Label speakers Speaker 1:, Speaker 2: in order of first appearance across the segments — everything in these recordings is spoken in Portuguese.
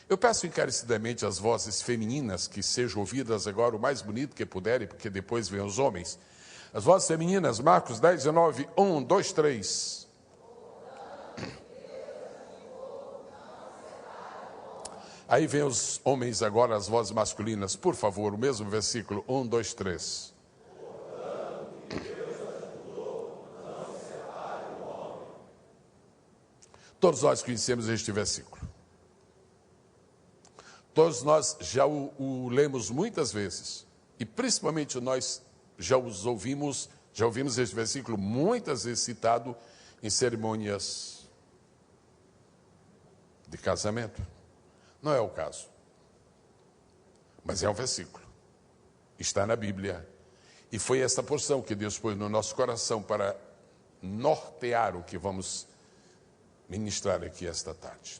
Speaker 1: Eu peço encarecidamente às vozes femininas que sejam ouvidas agora o mais bonito que puderem, porque depois vêm os homens. As vozes femininas, Marcos 10, 19, 1, 2, 3. Aí vem os homens agora, as vozes masculinas, por favor, o mesmo versículo, 1, 2, 3. Todos nós conhecemos este versículo. Todos nós já o lemos muitas vezes. E principalmente nós já ouvimos este versículo muitas vezes citado em cerimônias de casamento. Não é o caso. Mas é um versículo. Está na Bíblia. E foi esta porção que Deus pôs no nosso coração para nortear o que vamos ministrar aqui esta tarde.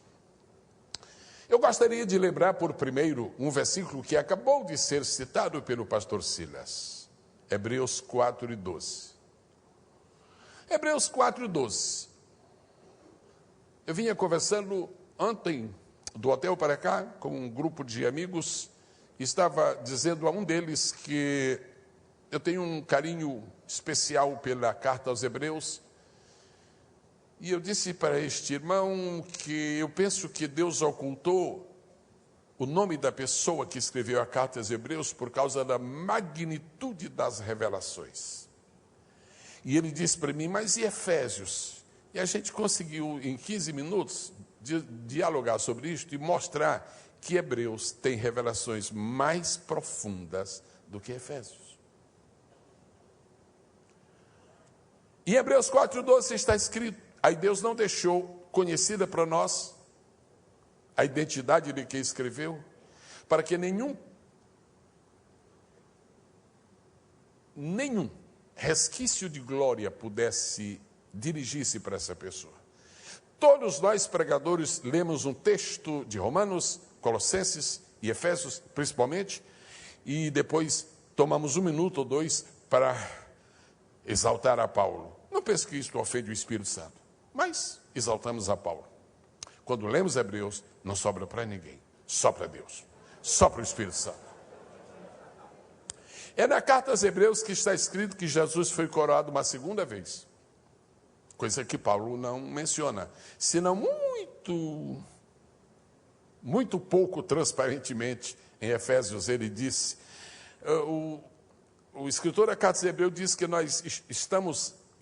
Speaker 1: Eu gostaria de lembrar por primeiro um versículo que acabou de ser citado pelo pastor Silas. Hebreus 4 e 12. Hebreus 4 e 12. Eu vinha conversando ontem do hotel para cá com um grupo de amigos e estava dizendo a um deles que eu tenho um carinho especial pela carta aos Hebreus. E eu disse para este irmão que eu penso que Deus ocultou o nome da pessoa que escreveu a carta aos Hebreus por causa da magnitude das revelações. E ele disse para mim, mas e Efésios? E a gente conseguiu em 15 minutos dialogar sobre isto e mostrar que Hebreus tem revelações mais profundas do que Efésios. Em Hebreus 4:12 está escrito, aí Deus não deixou conhecida para nós a identidade de quem escreveu, para que nenhum resquício de glória pudesse dirigir-se para essa pessoa. Todos nós pregadores lemos um texto de Romanos, Colossenses e Efésios, principalmente, e depois tomamos 1 minuto ou 2 para exaltar a Paulo. Não penso que isto ofende o Espírito Santo, mas exaltamos a Paulo. Quando lemos Hebreus, não sobra para ninguém, só para Deus, só para o Espírito Santo. É na carta aos Hebreus que está escrito que Jesus foi coroado uma segunda vez. Coisa que Paulo não menciona, senão muito pouco transparentemente em Efésios ele disse, o escritor da carta aos Hebreus diz que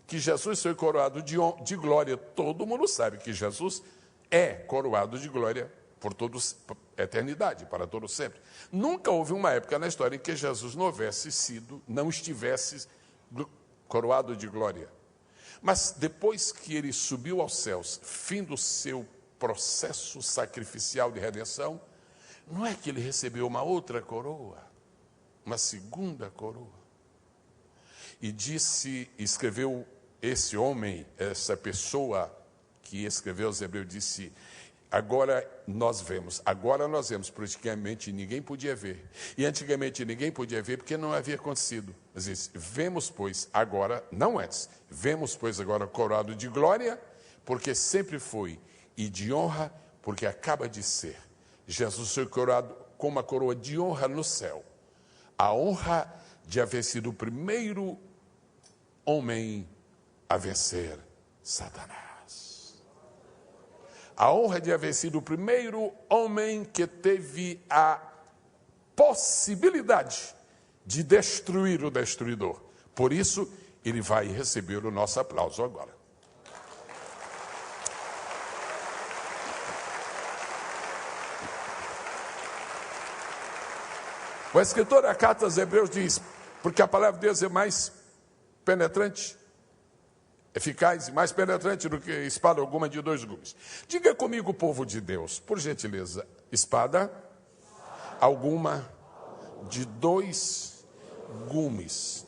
Speaker 1: que Jesus foi coroado de glória. Todo mundo sabe que Jesus é coroado de glória por toda a eternidade, para todo sempre. Nunca houve uma época na história em que Jesus não estivesse coroado de glória. Mas depois que ele subiu aos céus, fim do seu processo sacrificial de redenção, não é que ele recebeu uma outra coroa, uma segunda coroa. E escreveu esse homem, essa pessoa que escreveu aos Hebreus, disse, agora nós vemos, porque antigamente ninguém podia ver. E antigamente ninguém podia ver porque não havia acontecido. Mas disse, vemos, pois, agora, não antes, vemos, pois, agora coroado de glória, porque sempre foi, e de honra, porque acaba de ser. Jesus foi coroado com uma coroa de honra no céu. A honra de haver sido o primeiro homem a vencer Satanás. A honra de haver sido o primeiro homem que teve a possibilidade de destruir o destruidor. Por isso, ele vai receber o nosso aplauso agora. O escritor da carta aos Hebreus diz, porque a palavra de Deus é mais penetrante, eficaz e mais penetrante do que espada alguma de 2 gumes. Diga comigo, povo de Deus, por gentileza, espada alguma de 2 gumes.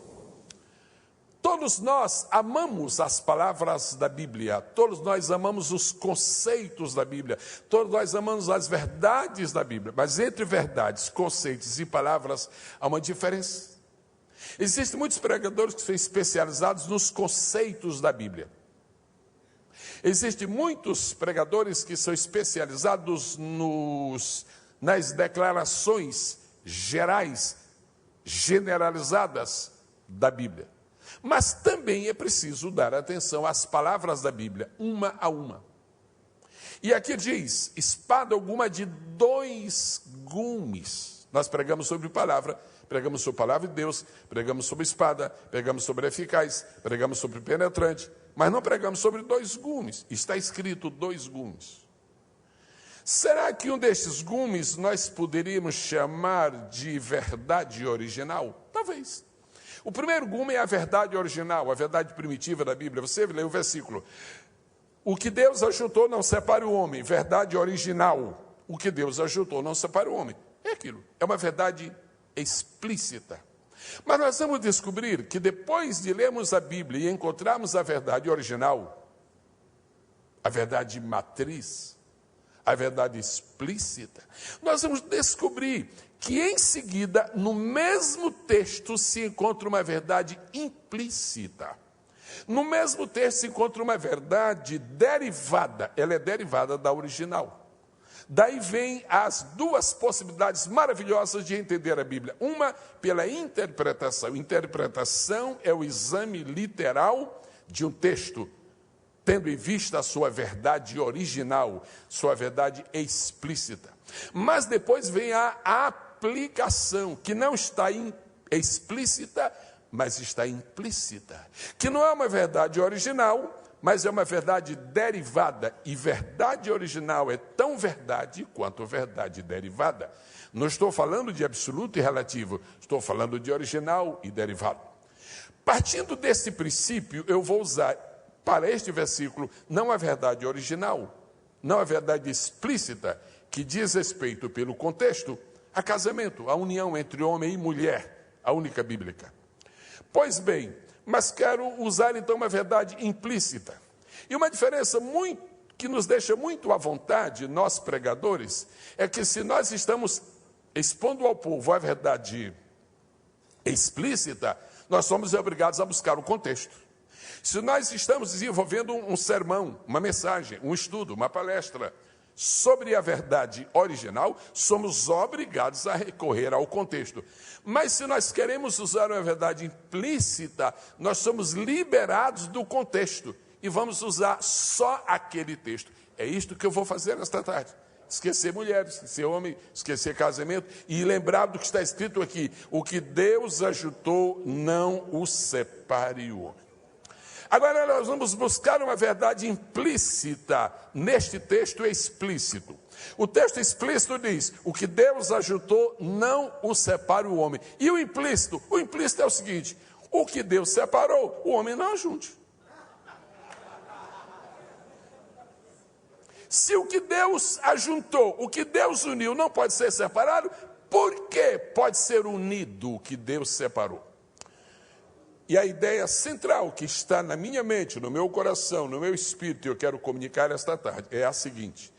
Speaker 1: Todos nós amamos as palavras da Bíblia, todos nós amamos os conceitos da Bíblia, todos nós amamos as verdades da Bíblia, mas entre verdades, conceitos e palavras há uma diferença. Existem muitos pregadores que são especializados nos conceitos da Bíblia. Existem muitos pregadores que são especializados nas declarações gerais, generalizadas da Bíblia. Mas também é preciso dar atenção às palavras da Bíblia, uma a uma. E aqui diz, espada alguma de 2 gumes. Nós pregamos sobre palavra, pregamos sobre a palavra de Deus, pregamos sobre espada, pregamos sobre eficaz, pregamos sobre penetrante, mas não pregamos sobre 2 gumes. Está escrito 2 gumes. Será que um destes gumes nós poderíamos chamar de verdade original? Talvez. O primeiro gume é a verdade original, a verdade primitiva da Bíblia. Você lê o versículo. O que Deus ajuntou não separe o homem. Verdade original. O que Deus ajuntou não separe o homem. É aquilo. É uma verdade explícita. Mas nós vamos descobrir que depois de lermos a Bíblia e encontrarmos a verdade original, a verdade matriz, a verdade explícita, nós vamos descobrir que em seguida, no mesmo texto, se encontra uma verdade implícita. No mesmo texto se encontra uma verdade derivada, ela é derivada da original. Daí vem as 2 possibilidades maravilhosas de entender a Bíblia. Uma, pela interpretação. Interpretação é o exame literal de um texto, tendo em vista a sua verdade original, sua verdade explícita. Mas depois vem a aplicação, que não está explícita, mas está implícita. Que não é uma verdade original, mas é uma verdade derivada. E verdade original é tão verdade quanto verdade derivada. Não estou falando de absoluto e relativo, estou falando de original e derivado. Partindo desse princípio, eu vou usar para este versículo não a verdade original, não a verdade explícita, que diz respeito, pelo contexto, a casamento, a união entre homem e mulher, a única bíblica. Pois bem, mas quero usar então uma verdade implícita. E uma diferença que nos deixa muito à vontade, nós pregadores, é que se nós estamos expondo ao povo a verdade explícita, nós somos obrigados a buscar o contexto. Se nós estamos desenvolvendo um sermão, uma mensagem, um estudo, uma palestra sobre a verdade original, somos obrigados a recorrer ao contexto. Mas se nós queremos usar uma verdade implícita, nós somos liberados do contexto e vamos usar só aquele texto. É isto que eu vou fazer nesta tarde. Esquecer mulheres, esquecer homem, esquecer casamento e lembrar do que está escrito aqui. O que Deus ajuntou, não o separe o homem. Agora nós vamos buscar uma verdade implícita neste texto explícito. O texto explícito diz, o que Deus ajuntou, não o separe o homem. E o implícito? O implícito é o seguinte, o que Deus separou, o homem não ajunte. Se o que Deus ajuntou, o que Deus uniu não pode ser separado, por que pode ser unido o que Deus separou? E a ideia central que está na minha mente, no meu coração, no meu espírito, e eu quero comunicar esta tarde, é a seguinte.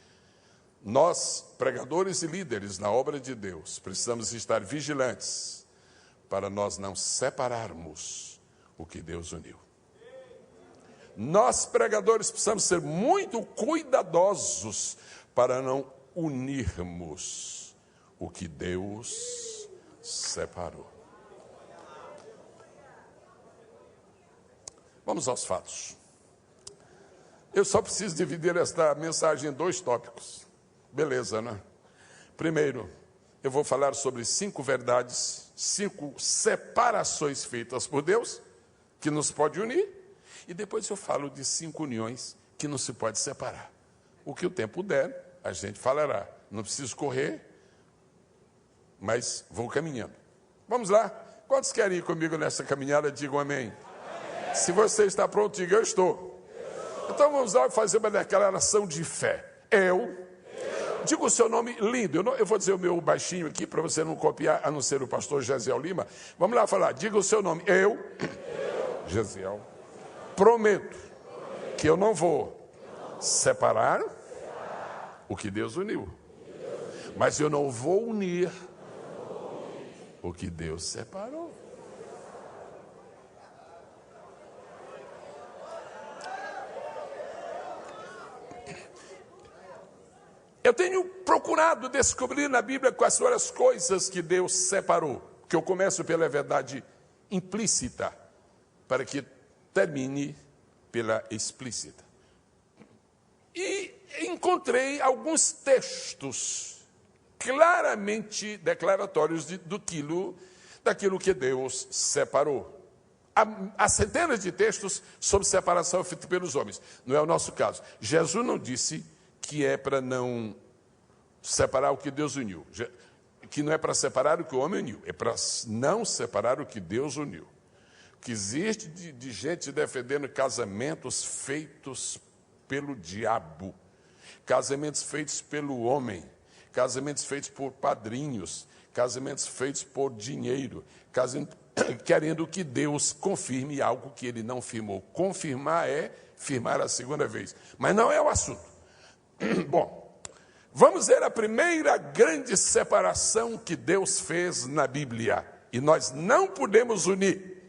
Speaker 1: Nós, pregadores e líderes na obra de Deus, precisamos estar vigilantes para nós não separarmos o que Deus uniu. Nós, pregadores, precisamos ser muito cuidadosos para não unirmos o que Deus separou. Vamos aos fatos. Eu só preciso dividir esta mensagem em 2 tópicos. Beleza, né? Primeiro, eu vou falar sobre 5 verdades, 5 separações feitas por Deus, que nos pode unir. E depois eu falo de 5 uniões que não se pode separar. O que o tempo der, a gente falará. Não preciso correr, mas vou caminhando. Vamos lá? Quantos querem ir comigo nessa caminhada? Digam amém. Se você está pronto, diga eu estou. Então vamos lá fazer uma declaração de fé. Diga o seu nome lindo. Eu vou dizer o meu baixinho aqui para você não copiar, a não ser o pastor Gesiel Lima. Vamos lá falar. Diga o seu nome. Gesiel, prometo que eu não vou separar o que Deus uniu. Mas eu não vou unir o que Deus separou. Eu tenho procurado descobrir na Bíblia quais foram as coisas que Deus separou. Que eu começo pela verdade implícita, para que termine pela explícita. E encontrei alguns textos claramente declaratórios daquilo que Deus separou. Há centenas de textos sobre separação feita pelos homens. Não é o nosso caso. Jesus não disse que é para não separar o que Deus uniu. Que não é para separar o que o homem uniu. É para não separar o que Deus uniu. O que existe de gente defendendo casamentos feitos pelo diabo. Casamentos feitos pelo homem. Casamentos feitos por padrinhos. Casamentos feitos por dinheiro. Querendo que Deus confirme algo que ele não firmou. Confirmar é firmar a segunda vez. Mas não é o assunto. Bom, vamos ver a primeira grande separação que Deus fez na Bíblia. E nós não podemos unir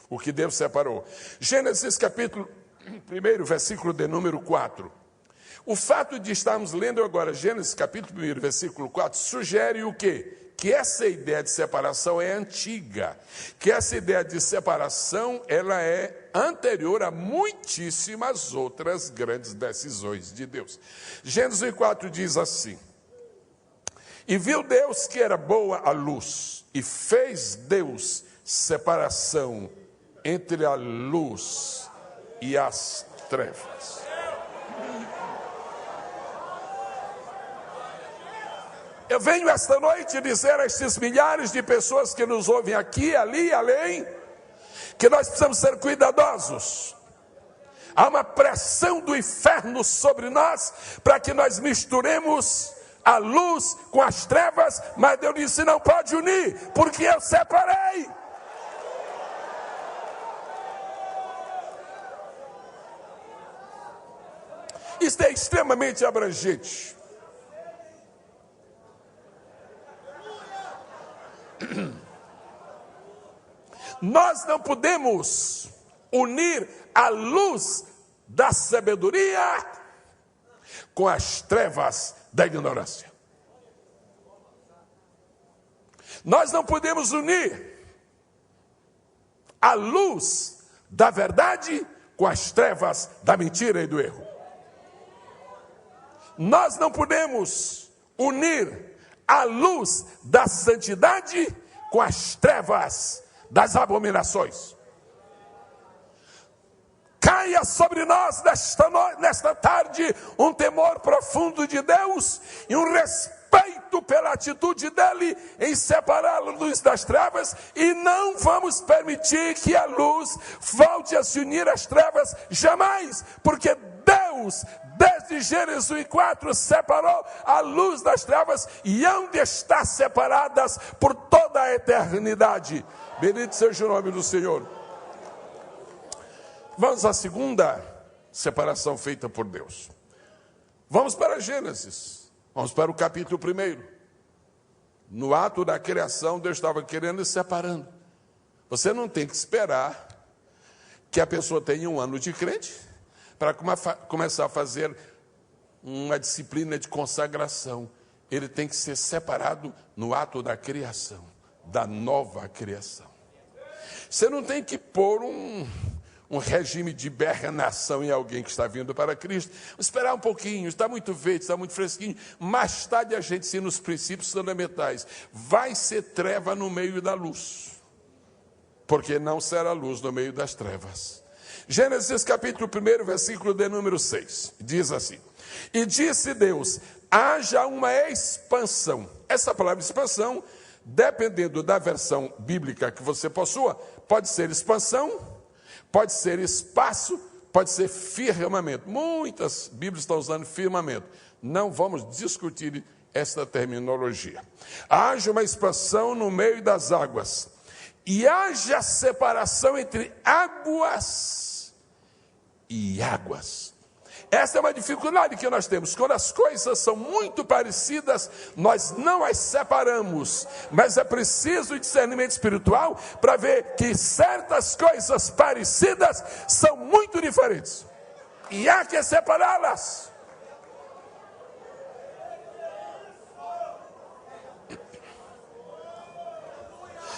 Speaker 1: o que Deus separou. Gênesis capítulo 1, versículo de número 4. O fato de estarmos lendo agora Gênesis capítulo 1, versículo 4, sugere o quê? Que essa ideia de separação é antiga, que essa ideia de separação ela é anterior a muitíssimas outras grandes decisões de Deus. Gênesis 4 diz assim: e viu Deus que era boa a luz, e fez Deus separação entre a luz e as trevas. Eu venho esta noite dizer a esses milhares de pessoas que nos ouvem aqui, ali e além, que nós precisamos ser cuidadosos. Há uma pressão do inferno sobre nós para que nós misturemos a luz com as trevas, mas Deus disse: não pode unir, porque eu separei. Isto é extremamente abrangente. Nós não podemos unir a luz da sabedoria com as trevas da ignorância. Nós não podemos unir a luz da verdade com as trevas da mentira e do erro. Nós não podemos unir a luz da santidade com as trevas das abominações. Caia sobre nós nesta tarde um temor profundo de Deus e um respeito pela atitude dele em separar a luz das trevas, e não vamos permitir que a luz volte a se unir às trevas jamais, porque Deus, desde Gênesis 4, separou a luz das trevas e hão de estar separadas por toda a eternidade. Bendito seja o nome do Senhor. Vamos à segunda separação feita por Deus. Vamos para Gênesis. Vamos para o capítulo 1. No ato da criação, Deus estava querendo e separando. Você não tem que esperar que a pessoa tenha um ano de crente para começar a fazer uma disciplina de consagração. Ele tem que ser separado no ato da criação, da nova criação. Você não tem que pôr um regime de hibernação em alguém que está vindo para Cristo. Vamos esperar um pouquinho, está muito verde, está muito fresquinho. Mais tarde a gente ensina os princípios fundamentais. Vai ser treva no meio da luz, porque não será luz no meio das trevas. Gênesis capítulo 1, versículo de número 6, diz assim: e disse Deus, haja uma expansão. Essa palavra expansão, dependendo da versão bíblica que você possua, pode ser expansão, pode ser espaço, pode ser firmamento. Muitas Bíblias estão usando firmamento. Não vamos discutir esta terminologia. Haja uma expansão no meio das águas, e haja separação entre águas e águas. Essa é uma dificuldade que nós temos. Quando as coisas são muito parecidas, nós não as separamos. Mas é preciso discernimento espiritual para ver que certas coisas parecidas são muito diferentes. E há que separá-las.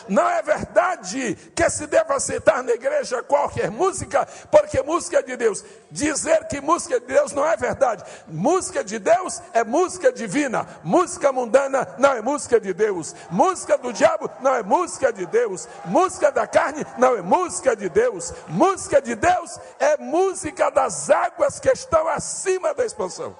Speaker 1: Não é verdade que se deva aceitar na igreja qualquer música, porque música é de Deus. Dizer que música é de Deus não é verdade. Música de Deus é música divina. Música mundana não é música de Deus. Música do diabo não é música de Deus. Música da carne não é música de Deus. Música de Deus é música das águas que estão acima da expansão.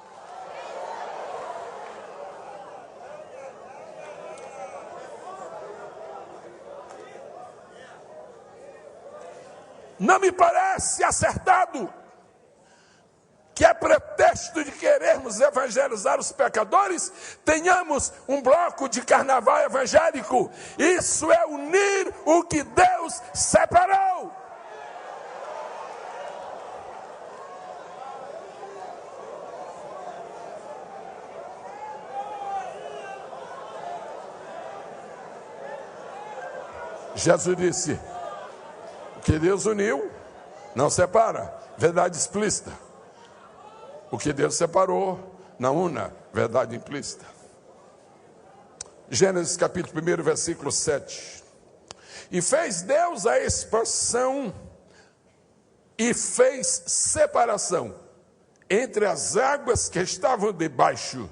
Speaker 1: Não me parece acertado que, a pretexto de querermos evangelizar os pecadores, tenhamos um bloco de carnaval evangélico. Isso é unir o que Deus separou. Jesus disse: o que Deus uniu, não separa. Verdade explícita. O que Deus separou, não una. Verdade implícita. Gênesis capítulo 1, versículo 7. E fez Deus a expansão e fez separação entre as águas que estavam debaixo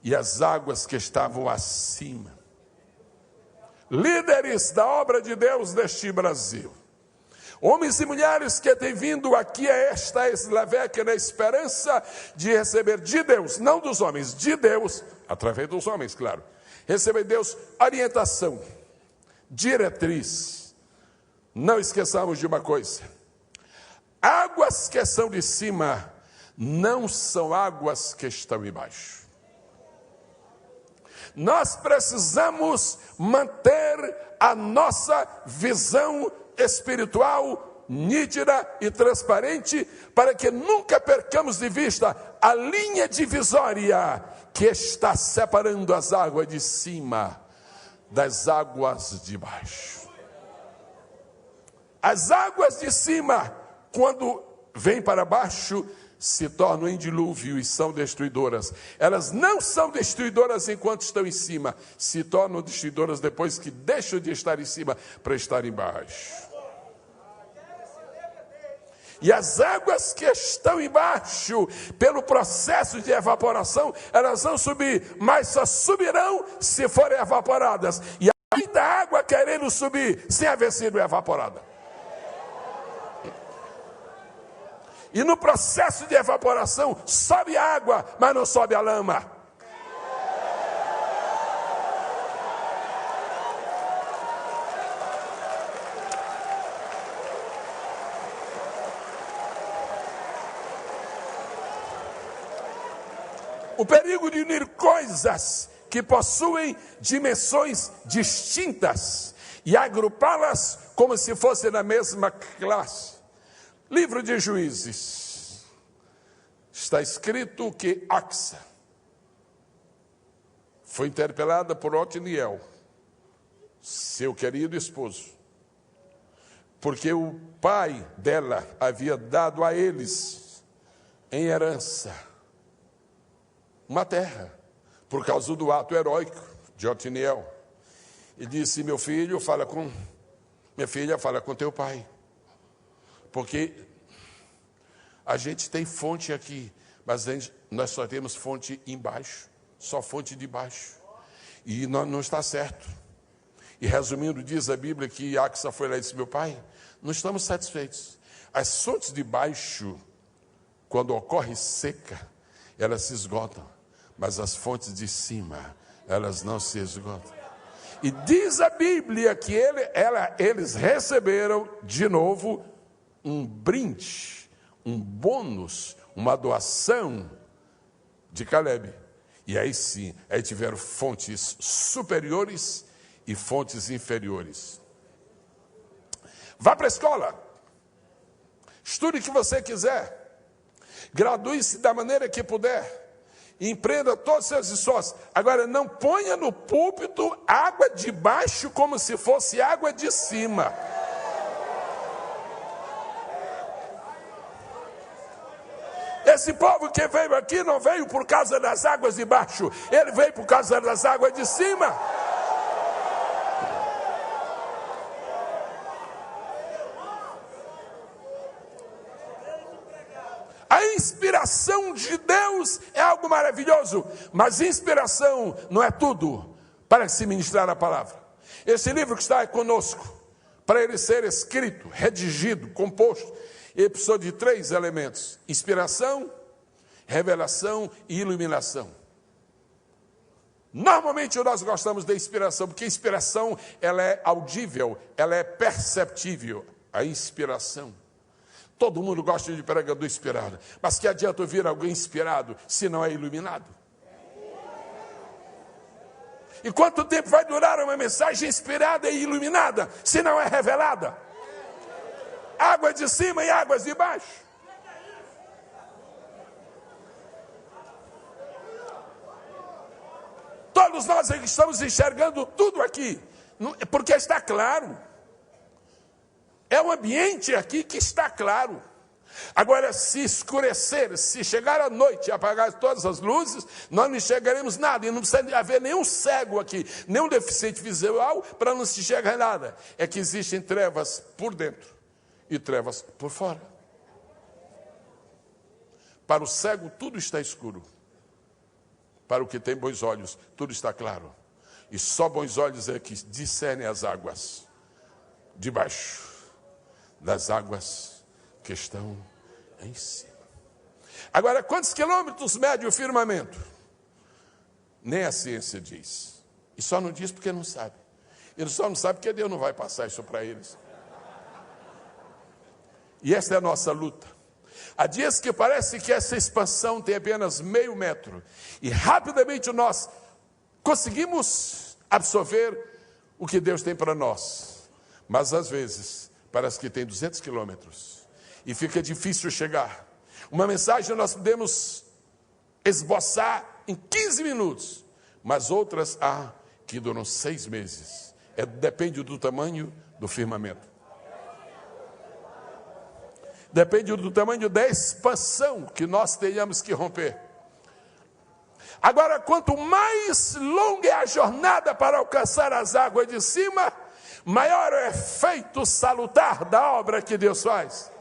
Speaker 1: e as águas que estavam acima. Líderes da obra de Deus neste Brasil, homens e mulheres que têm vindo aqui a esta Eslavec na esperança de receber de Deus, não dos homens, de Deus, através dos homens, claro, receber de Deus orientação, diretriz. Não esqueçamos de uma coisa: águas que são de cima não são águas que estão embaixo. Nós precisamos manter a nossa visão espiritual nítida e transparente, para que nunca percamos de vista a linha divisória que está separando as águas de cima das águas de baixo. As águas de cima, quando vêm para baixo, se tornam em dilúvio e são destruidoras. Elas não são destruidoras enquanto estão em cima, se tornam destruidoras depois que deixam de estar em cima para estar embaixo. E as águas que estão embaixo, pelo processo de evaporação, elas vão subir, mas só subirão se forem evaporadas. E há muita água querendo subir sem haver sido evaporada. E no processo de evaporação, sobe a água, mas não sobe a lama. O perigo de unir coisas que possuem dimensões distintas e agrupá-las como se fossem da mesma classe. Livro de Juízes, está escrito que Axa foi interpelada por Otniel, seu querido esposo, porque o pai dela havia dado a eles em herança uma terra, por causa do ato heróico de Otniel. E disse: minha filha, fala com teu pai. Porque a gente tem fonte aqui, mas nós só temos fonte embaixo, só fonte de baixo. E não está certo. E resumindo, diz a Bíblia que Axa foi lá e disse: meu pai, não estamos satisfeitos. As fontes de baixo, quando ocorre seca, elas se esgotam. Mas as fontes de cima, elas não se esgotam. E diz a Bíblia que eles receberam de novo um brinde, um bônus, uma doação de Caleb. E aí sim, aí tiveram fontes superiores e fontes inferiores. Vá para a escola, estude o que você quiser, gradue-se da maneira que puder, empreenda todos os seus esforços. Agora, não ponha no púlpito água de baixo como se fosse água de cima. Esse povo que veio aqui não veio por causa das águas de baixo, ele veio por causa das águas de cima. inspiração de Deus é algo maravilhoso, mas inspiração não é tudo para se ministrar a palavra. Esse livro que está conosco, para ele ser escrito, redigido, composto, ele precisou de 3 elementos: inspiração, revelação e iluminação. Normalmente nós gostamos da inspiração, porque a inspiração ela é audível, ela é perceptível. A inspiração. Todo mundo gosta de pregador inspirado, mas que adianta ouvir alguém inspirado se não é iluminado? E quanto tempo vai durar uma mensagem inspirada e iluminada se não é revelada? Águas de cima e águas de baixo. Todos nós estamos enxergando tudo aqui, porque está claro. É um ambiente aqui que está claro. Agora, se escurecer, se chegar à noite e apagar todas as luzes, nós não enxergaremos nada. E não precisa haver nenhum cego aqui, nenhum deficiente visual para não se enxergar nada. É que existem trevas por dentro e trevas por fora. Para o cego, tudo está escuro. Para o que tem bons olhos, tudo está claro. E só bons olhos é que discernem as águas debaixo das águas que estão em cima. Agora, quantos quilômetros mede o firmamento? Nem a ciência diz. E só não diz porque não sabe. Ele só não sabe porque Deus não vai passar isso para eles. E essa é a nossa luta. Há dias que parece que essa expansão tem apenas meio metro. E rapidamente nós conseguimos absorver o que Deus tem para nós. Mas às vezes parece que tem 200 quilômetros. E fica difícil chegar. Uma mensagem nós podemos esboçar em 15 minutos. Mas outras há que duram 6 meses. Depende do tamanho do firmamento. Depende do tamanho da expansão que nós tenhamos que romper. Agora, quanto mais longa é a jornada para alcançar as águas de cima, maior é o efeito salutar da obra que Deus faz.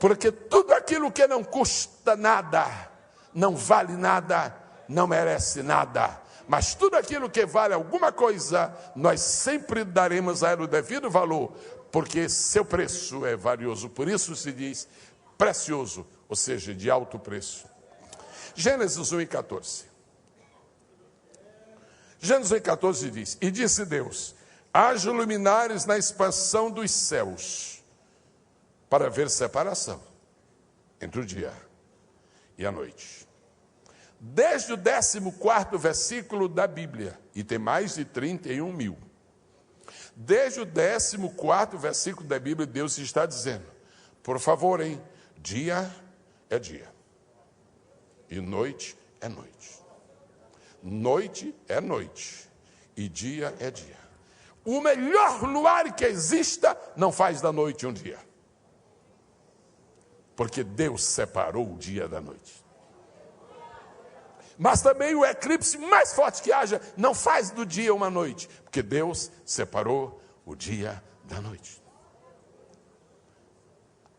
Speaker 1: Porque tudo aquilo que não custa nada, não vale nada, não merece nada. Mas tudo aquilo que vale alguma coisa, nós sempre daremos a ela o devido valor, porque seu preço é valioso. Por isso se diz precioso, ou seja, de alto preço. Gênesis 1:14. Gênesis 1:14 diz: E disse Deus: haja luminares na expansão dos céus, para haver separação entre o dia e a noite. Desde o 14º versículo da Bíblia, e tem mais de 31 mil. Desde o 14º versículo da Bíblia, Deus está dizendo: por favor, hein? Dia é dia. E noite é noite. Noite é noite. E dia é dia. O melhor luar que exista não faz da noite um dia. Porque Deus separou o dia da noite. Mas também o eclipse mais forte que haja não faz do dia uma noite, porque Deus separou o dia da noite.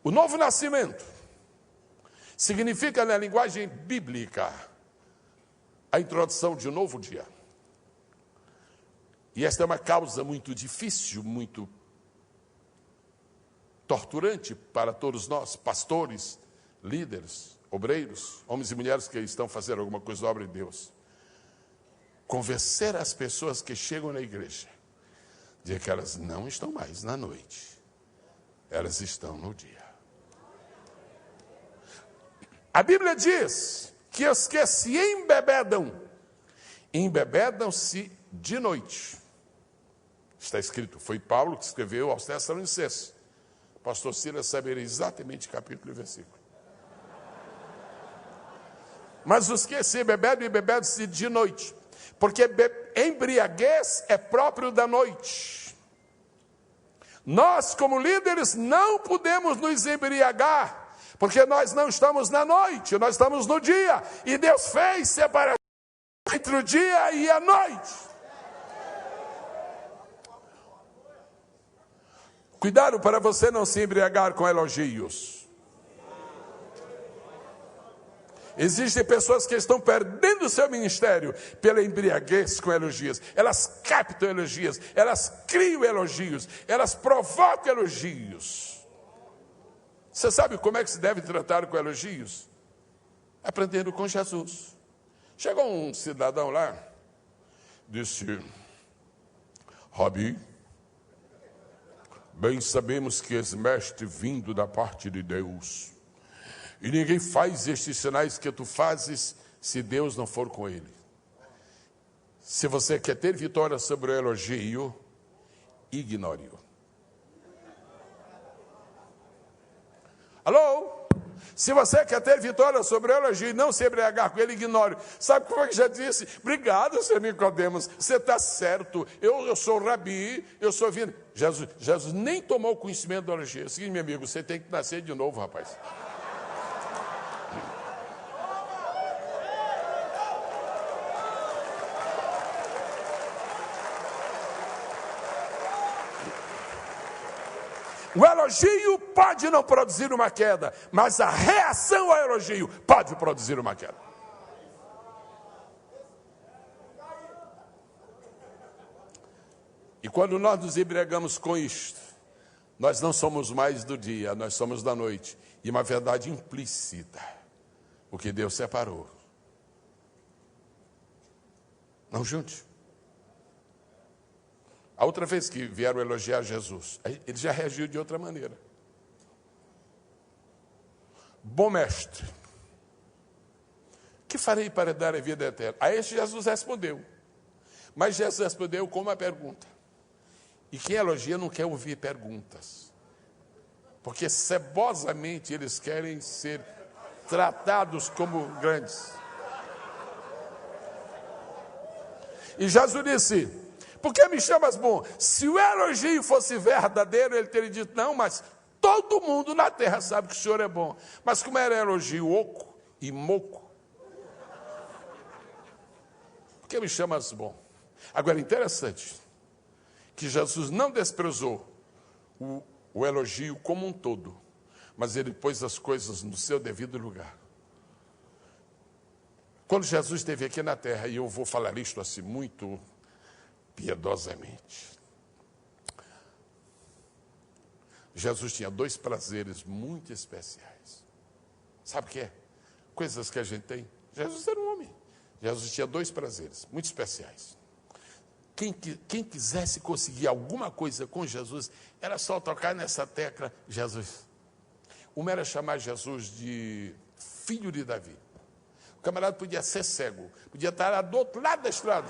Speaker 1: O novo nascimento significa, na linguagem bíblica, a introdução de um novo dia. E esta é uma causa muito difícil, muito torturante para todos nós, pastores, líderes, obreiros, homens e mulheres que estão fazendo alguma coisa da obra de Deus. Convencer as pessoas que chegam na igreja de que elas não estão mais na noite, elas estão no dia. A Bíblia diz que os que se embebedam-se de noite. Está escrito, foi Paulo que escreveu aos Tessalonicenses. Pastor Silas saberia exatamente capítulo e versículo. Mas os que se embebedam-se de noite, porque embriaguez é próprio da noite. Nós, como líderes, não podemos nos embriagar, porque nós não estamos na noite, nós estamos no dia. E Deus fez separação entre o dia e a noite. Cuidado para você não se embriagar com elogios. Existem pessoas que estão perdendo o seu ministério pela embriaguez com elogios. Elas captam elogios, elas criam elogios, elas provocam elogios. Você sabe como é que se deve tratar com elogios? Aprendendo com Jesus. Chegou um cidadão lá, disse: Rabi, bem sabemos que és mestre vindo da parte de Deus. E ninguém faz estes sinais que tu fazes se Deus não for com ele. Se você quer ter vitória sobre o elogio, ignore-o. Alô? Se você quer ter vitória sobre o elogio e não se embriagar com ele, ignore. Sabe como é que já disse? Obrigado, Senhor Nicodemos, você está certo. Eu sou rabi, eu sou vindo. Jesus nem tomou conhecimento do elogio. É o seguinte, meu amigo, você tem que nascer de novo, rapaz. O elogio pode não produzir uma queda, mas a reação ao elogio pode produzir uma queda. E quando nós nos embriagamos com isto, nós não somos mais do dia, nós somos da noite. E uma verdade implícita, o que Deus separou. Não junte. A outra vez que vieram elogiar Jesus, ele já reagiu de outra maneira. Bom mestre, que farei para dar a vida eterna? A este Jesus respondeu. Mas Jesus respondeu com uma pergunta. E quem elogia não quer ouvir perguntas. Porque cebosamente eles querem ser tratados como grandes. E Jesus disse: por que me chamas bom? Se o elogio fosse verdadeiro, ele teria dito: não, mas todo mundo na terra sabe que o senhor é bom. Mas como era elogio oco e moco, por que me chamas bom? Agora, interessante, que Jesus não desprezou o elogio como um todo, mas ele pôs as coisas no seu devido lugar. Quando Jesus esteve aqui na terra, e eu vou falar isto assim muito piedosamente, Jesus tinha dois prazeres muito especiais. Sabe o que é? Coisas que a gente tem. Jesus era um homem. Jesus tinha dois prazeres muito especiais. Quem quisesse conseguir alguma coisa com Jesus, era só tocar nessa tecla, Jesus. Uma era chamar Jesus de filho de Davi. O camarada podia ser cego, podia estar lá do outro lado da estrada.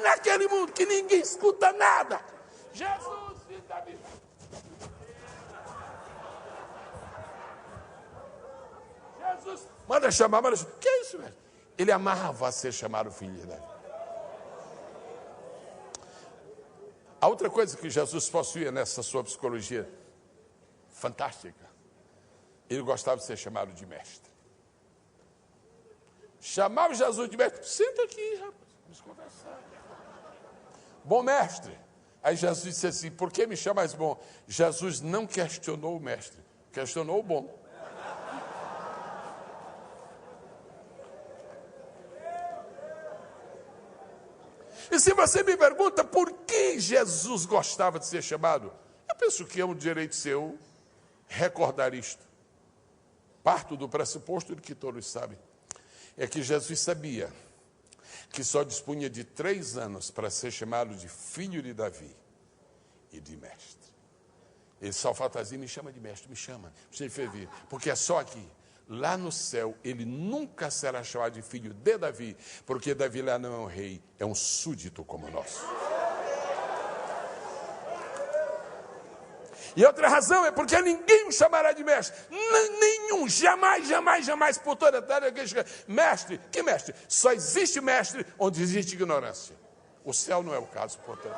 Speaker 1: Naquele mundo que ninguém escuta nada. Jesus, filho de Davi. Jesus, manda chamar. Que é isso, velho? Ele amava ser chamado filho de Davi. A outra coisa que Jesus possuía nessa sua psicologia fantástica, ele gostava de ser chamado de mestre. Chamava Jesus de mestre. Senta aqui, rapaz, vamos conversar. Bom mestre. Aí Jesus disse assim: por que me chamas bom? Jesus não questionou o mestre, questionou o bom. E se você me pergunta por que Jesus gostava de ser chamado, eu penso que é um direito seu recordar isto. Parto do pressuposto de que todos sabem. É que Jesus sabia que só dispunha de 3 anos para ser chamado de filho de Davi e de mestre. Ele só fantasia: me chama de mestre, me chama. Porque é só aqui. Lá no céu, ele nunca será chamado de filho de Davi, porque Davi lá não é um rei, é um súdito como nós. E outra razão é porque ninguém o chamará de mestre. Nenhum, jamais, por toda a terra. Mestre, que mestre? Só existe mestre onde existe ignorância. O céu não é o caso, portanto.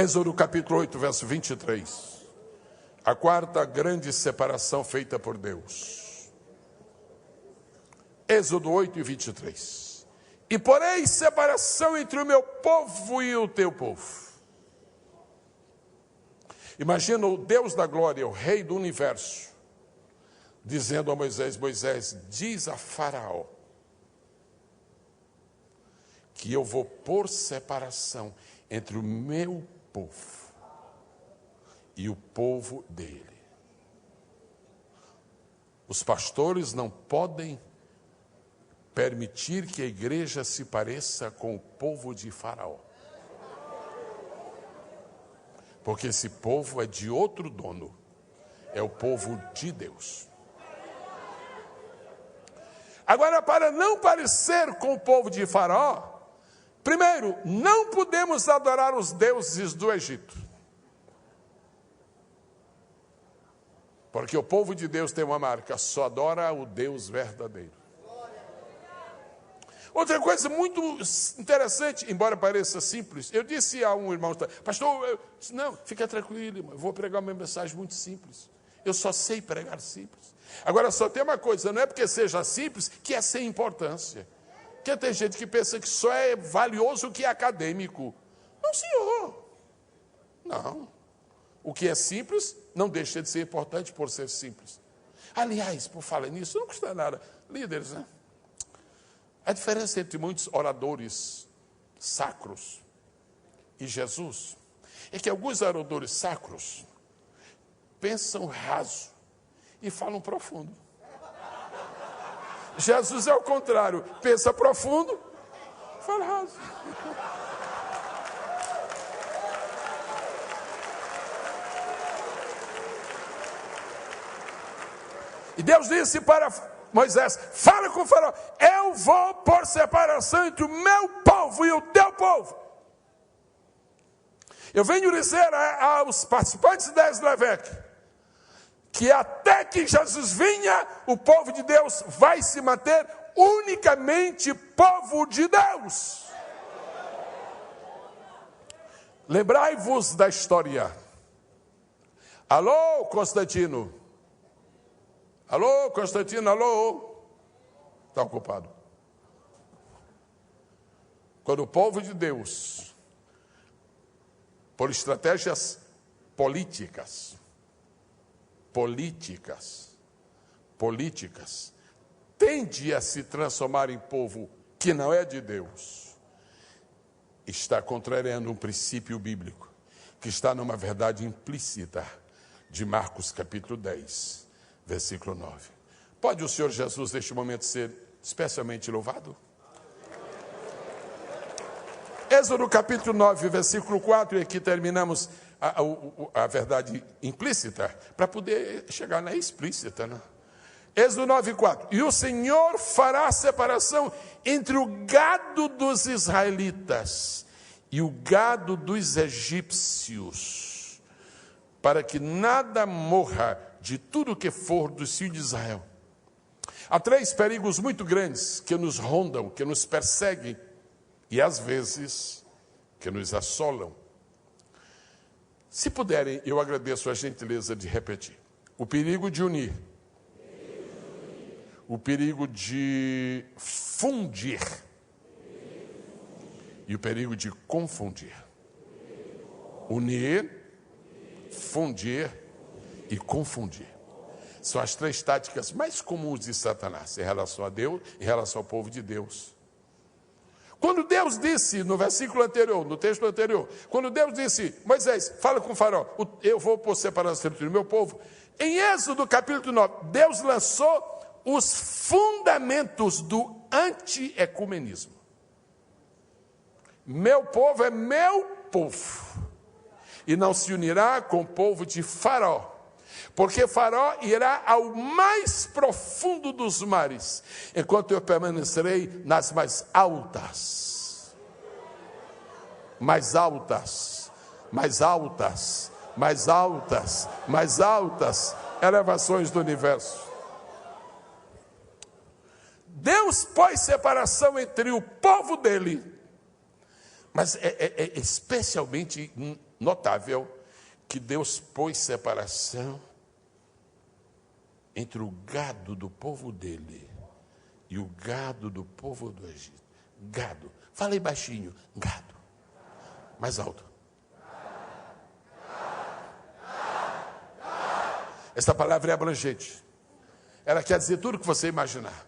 Speaker 1: Êxodo capítulo 8, verso 23. A quarta grande separação feita por Deus. Êxodo 8 e 23. E porém separação entre o meu povo e o teu povo. Imagina o Deus da glória, o rei do universo, dizendo a Moisés: Moisés, diz a Faraó que eu vou pôr separação entre o meu povo e o povo dele. Os pastores não podem permitir que a igreja se pareça com o povo de Faraó. Porque esse povo é de outro dono. É o povo de Deus. Agora, para não parecer com o povo de Faraó, primeiro, não podemos adorar os deuses do Egito. Porque o povo de Deus tem uma marca: só adora o Deus verdadeiro. Outra coisa muito interessante, embora pareça simples, eu disse a um irmão: pastor, não, fica tranquilo, irmão, eu vou pregar uma mensagem muito simples. Eu só sei pregar simples. Agora, só tem uma coisa: não é porque seja simples que é sem importância. Porque tem gente que pensa que só é valioso o que é acadêmico. Não, senhor. Não. O que é simples não deixa de ser importante por ser simples. Aliás, por falar nisso, não custa nada. Líderes, né? A diferença entre muitos oradores sacros e Jesus é que alguns oradores sacros pensam raso e falam profundo. Jesus é o contrário, pensa profundo, fala raso. E Deus disse para Moisés: fala com o Faraó, eu vou pôr separação entre o meu povo e o teu povo. Eu venho dizer aos participantes da Eslavec que até que Jesus venha, o povo de Deus vai se manter unicamente povo de Deus. Lembrai-vos da história. Alô, Constantino. Alô, Constantino, alô. Está ocupado. Quando o povo de Deus, por estratégias políticas, tende a se transformar em povo que não é de Deus, está contrariando um princípio bíblico, que está numa verdade implícita de Marcos capítulo 10, versículo 9. Pode o Senhor Jesus neste momento ser especialmente louvado? Êxodo capítulo 9, versículo 4, e aqui terminamos a verdade implícita, para poder chegar na explícita, né? Êxodo 9, 4. E o Senhor fará separação entre o gado dos israelitas e o gado dos egípcios, para que nada morra de tudo que for dos filhos de Israel. Há três perigos muito grandes que nos rondam, que nos perseguem e às vezes que nos assolam. Se puderem, eu agradeço a gentileza de repetir. O perigo de unir. O perigo de fundir. E o perigo de confundir. Unir, fundir e confundir. São as três táticas mais comuns de Satanás em relação a Deus, em relação ao povo de Deus. Quando Deus disse, no versículo anterior, no texto anterior, quando Deus disse: Moisés, fala com o faraó, eu vou pôr separação entre o meu povo. Em Êxodo capítulo 9, Deus lançou os fundamentos do anti-ecumenismo. Meu povo é meu povo, e não se unirá com o povo de Faraó, porque Faraó irá ao mais profundo dos mares, enquanto eu permanecerei nas mais altas, mais altas, mais altas, mais altas, mais altas elevações do universo. Deus pôs separação entre o povo dele, mas especialmente notável que Deus pôs separação entre o gado do povo dele e o gado do povo do Egito. Gado. Falei baixinho. Gado. Mais alto. Essa palavra é abrangente. Ela quer dizer tudo o que você imaginar.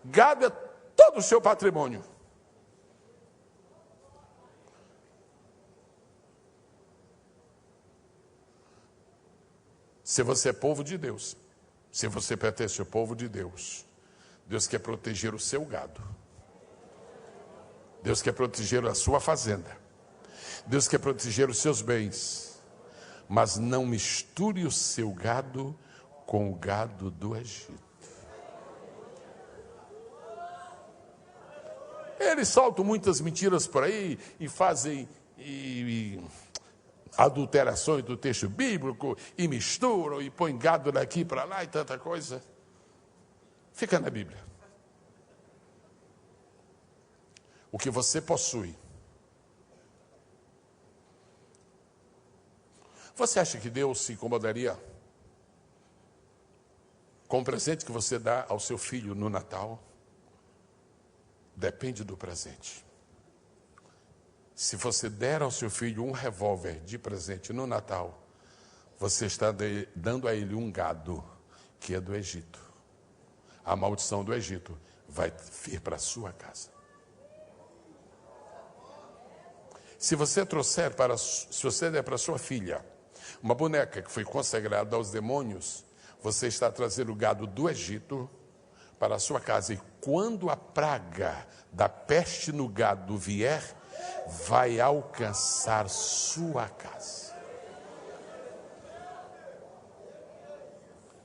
Speaker 1: Gado é todo o seu patrimônio. Se você é povo de Deus, se você pertence ao povo de Deus, Deus quer proteger o seu gado. Deus quer proteger a sua fazenda. Deus quer proteger os seus bens. Mas não misture o seu gado com o gado do Egito. Eles soltam muitas mentiras por aí e fazem adulterações do texto bíblico e misturam e põem gado daqui para lá e tanta coisa. Fica na Bíblia. O que você possui. Você acha que Deus se incomodaria com o presente que você dá ao seu filho no Natal? Depende do presente. Se você der ao seu filho um revólver de presente no Natal, você está dando a ele um gado que é do Egito. A maldição do Egito vai vir para a sua casa. Se você der para sua filha uma boneca que foi consagrada aos demônios, você está trazendo o gado do Egito para a sua casa. E quando a praga da peste no gado vier, vai alcançar sua casa.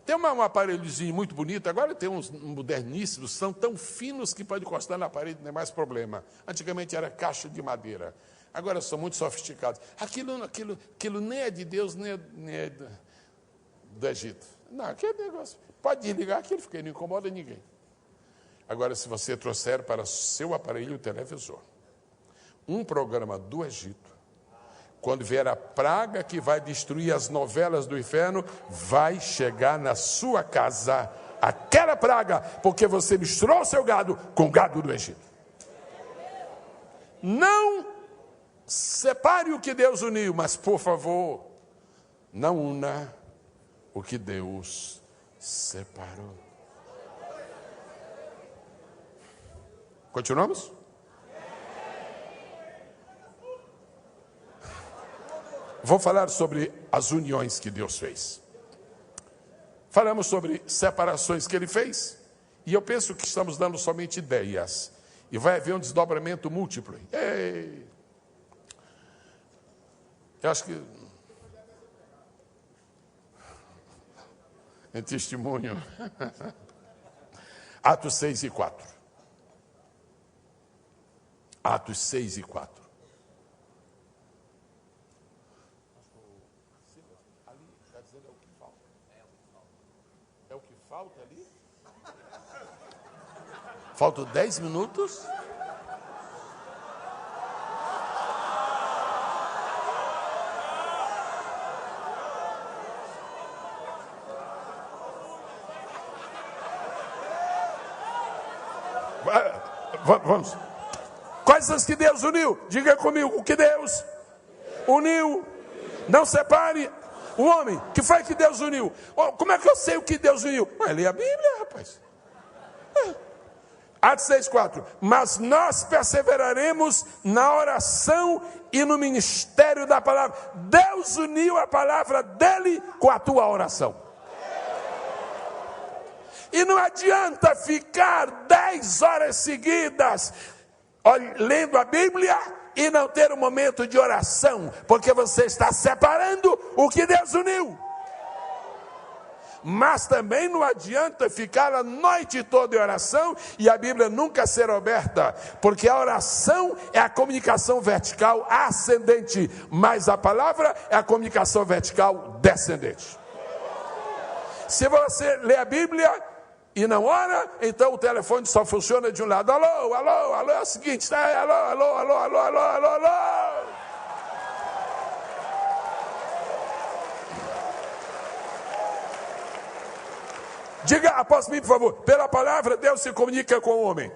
Speaker 1: Tem um aparelhozinho muito bonito, agora tem uns moderníssimos, são tão finos que pode encostar na parede, não é mais problema. Antigamente era caixa de madeira, agora são muito sofisticados. Aquilo nem é de Deus, nem é do Egito. Não, aquele negócio, pode desligar aquilo, porque não incomoda ninguém. Agora, se você trouxer para seu aparelho televisor um programa do Egito, quando vier a praga que vai destruir as novelas do inferno, vai chegar na sua casa aquela praga, porque você misturou o seu gado com o gado do Egito. Não separe o que Deus uniu, mas, por favor, não una o que Deus separou. Continuamos? Vou falar sobre as uniões que Deus fez. Falamos sobre separações que Ele fez. E eu penso que estamos dando somente ideias. E vai haver um desdobramento múltiplo. Ei! Eu acho que... em testemunho. Atos 6 e 4. Atos 6 e 4. Ali está dizendo é o que falta. É o que falta ali? Faltam 10 minutos? Vamos. Quais são as que Deus uniu? Diga comigo, o que Deus uniu. Não separe o homem. Que foi que Deus uniu? Como é que eu sei o que Deus uniu? Lê a Bíblia, rapaz. Atos 6,4. Mas nós perseveraremos na oração e no ministério da palavra. Deus uniu a palavra dele com a tua oração. E não adianta ficar 10 horas seguidas lendo a Bíblia e não ter um momento de oração, porque você está separando o que Deus uniu. Mas também não adianta ficar a noite toda em oração e a Bíblia nunca ser aberta, porque a oração é a comunicação vertical ascendente, mas a palavra é a comunicação vertical descendente. Se você lê a Bíblia e não ora, então o telefone só funciona de um lado. Alô, alô, alô, é o seguinte, tá? Alô, alô, alô, alô, alô, alô, alô. Diga após mim, por favor. Pela palavra, Deus se comunica com o homem.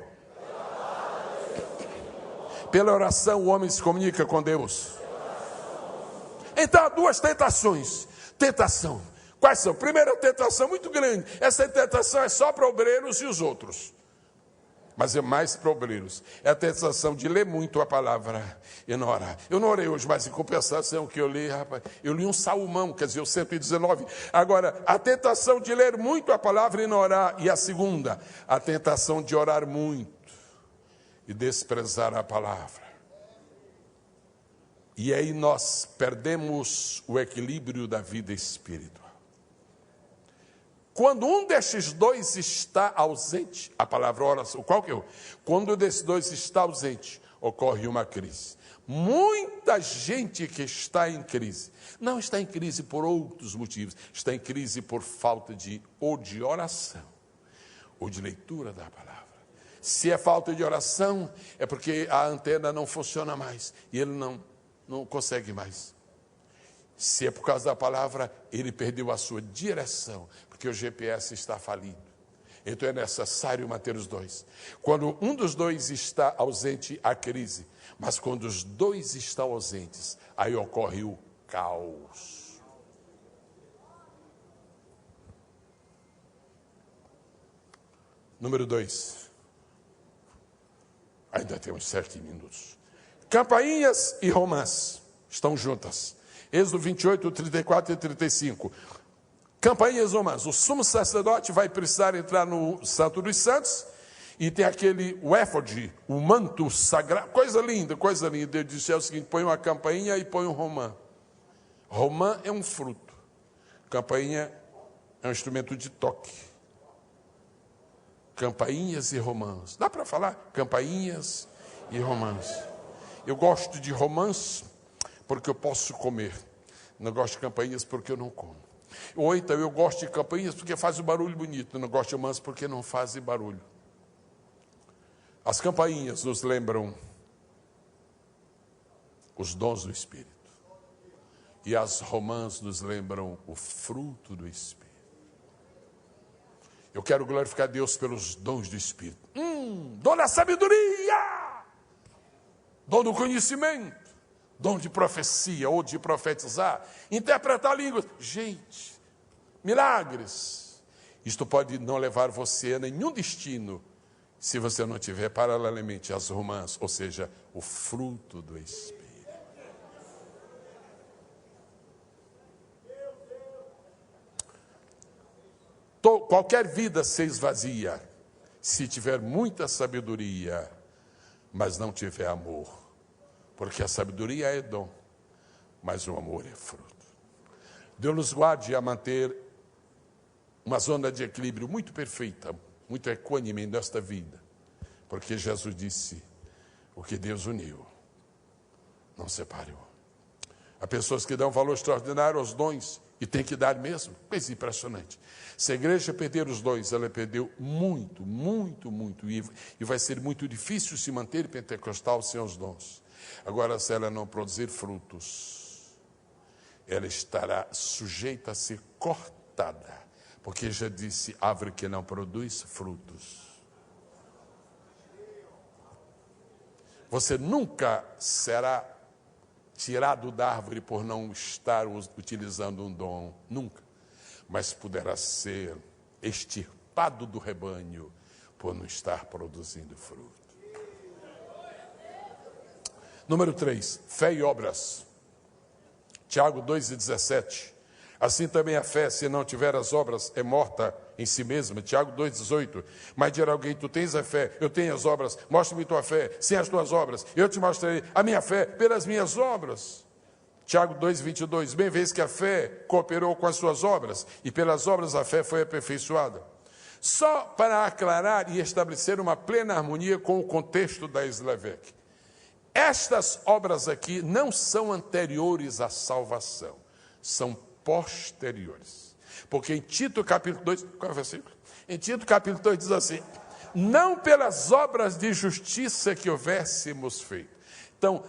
Speaker 1: Pela oração, o homem se comunica com Deus. Então, há duas tentações. Tentação. Quais são? Primeira tentação muito grande. Essa tentação é só para obreiros e os outros. Mas é mais para obreiros. É a tentação de ler muito a palavra e não orar. Eu não orei hoje, mas em compensação que eu li, rapaz, eu li um salmão, quer dizer, o 119. Agora, a tentação de ler muito a palavra e não orar. E a segunda, a tentação de orar muito e desprezar a palavra. E aí nós perdemos o equilíbrio da vida espiritual. Quando um destes dois está ausente, a palavra oração, qual que é? Quando um desses dois está ausente, ocorre uma crise. Muita gente que está em crise, não está em crise por outros motivos, está em crise por falta de oração, ou de leitura da palavra. Se é falta de oração, é porque a antena não funciona mais, e ele não consegue mais. Se é por causa da palavra, ele perdeu a sua direção, porque o GPS está falido. Então é necessário manter os dois. Quando um dos dois está ausente, há crise. Mas quando os dois estão ausentes, aí ocorre o caos. Número 2. Ainda temos 7 minutos. Campainhas e romãs estão juntas. Êxodo 28, 34 e 35. Campainhas e romãs. O sumo sacerdote vai precisar entrar no Santo dos Santos e tem aquele éfode, o manto sagrado. Coisa linda, coisa linda. Ele disse o seguinte: põe uma campainha e põe um romã. Romã é um fruto. Campainha é um instrumento de toque. Campainhas e romãs. Dá para falar? Campainhas e romãs. Eu gosto de romãs porque eu posso comer. Não gosto de campainhas porque eu não como. Ou então eu gosto de campainhas porque faz um barulho bonito. Não gosto de romãs porque não fazem barulho. As campainhas nos lembram os dons do Espírito. E as romãs nos lembram o fruto do Espírito. Eu quero glorificar Deus pelos dons do Espírito. Dom da sabedoria, dom do conhecimento, dom de profecia ou de profetizar, interpretar línguas. Gente, milagres. Isto pode não levar você a nenhum destino se você não tiver paralelamente as romãs, ou seja, o fruto do Espírito. Qualquer vida se esvazia se tiver muita sabedoria, mas não tiver amor. Porque a sabedoria é dom, mas o amor é fruto. Deus nos guarde a manter uma zona de equilíbrio muito perfeita, muito equânime nesta vida. Porque Jesus disse, o que Deus uniu, não separou. Há pessoas que dão valor extraordinário aos dons, e tem que dar mesmo. Coisa impressionante. Se a igreja perder os dons, ela perdeu muito, muito, muito. E vai ser muito difícil se manter pentecostal sem os dons. Agora, se ela não produzir frutos, ela estará sujeita a ser cortada. Porque já disse, árvore que não produz frutos. Você nunca será tirado da árvore por não estar utilizando um dom, nunca. Mas poderá ser extirpado do rebanho por não estar produzindo fruto. Número 3, fé e obras. Tiago 2,17. Assim também a fé, se não tiver as obras, é morta em si mesma. Tiago 2,18. Mas dirá alguém, tu tens a fé, eu tenho as obras, mostra-me tua fé, sem as tuas obras, eu te mostrarei a minha fé pelas minhas obras. Tiago 2,22. Bem vês que a fé cooperou com as suas obras, e pelas obras a fé foi aperfeiçoada. Só para aclarar e estabelecer uma plena harmonia com o contexto da Slavec. Estas obras aqui não são anteriores à salvação, são posteriores. Porque em Tito capítulo 2, qual é o versículo? Em Tito capítulo 2 diz assim, não pelas obras de justiça que houvéssemos feito. Então,